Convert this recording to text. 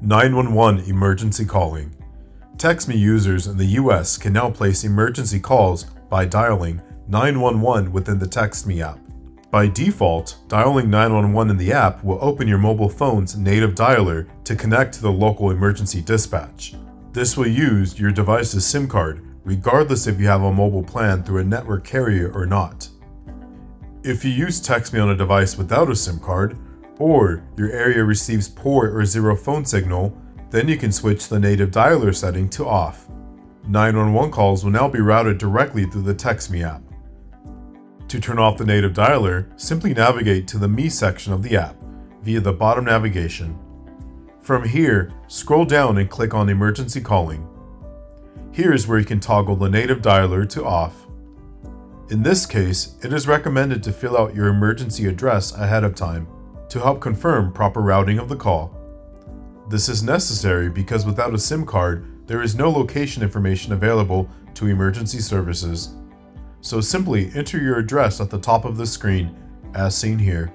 911 emergency calling. TextMe users in the US can now place emergency calls by dialing 911 within the TextMe app. By default, dialing 911 in the app will open your mobile phone's native dialer to connect to the local emergency dispatch. This will use your device's SIM card, regardless if you have a mobile plan through a network carrier or not. If you use TextMe on a device without a SIM card, or your area receives poor or zero phone signal, then you can switch the native dialer setting to off. 911 calls will now be routed directly through the TextMe app. To turn off the native dialer, simply navigate to the Me section of the app via the bottom navigation. From here, scroll down and click on Emergency Calling. Here is where you can toggle the native dialer to off. In this case, it is recommended to fill out your emergency address ahead of time to help confirm proper routing of the call. This is necessary because without a SIM card, there is no location information available to emergency services. So simply enter your address at the top of the screen, as seen here.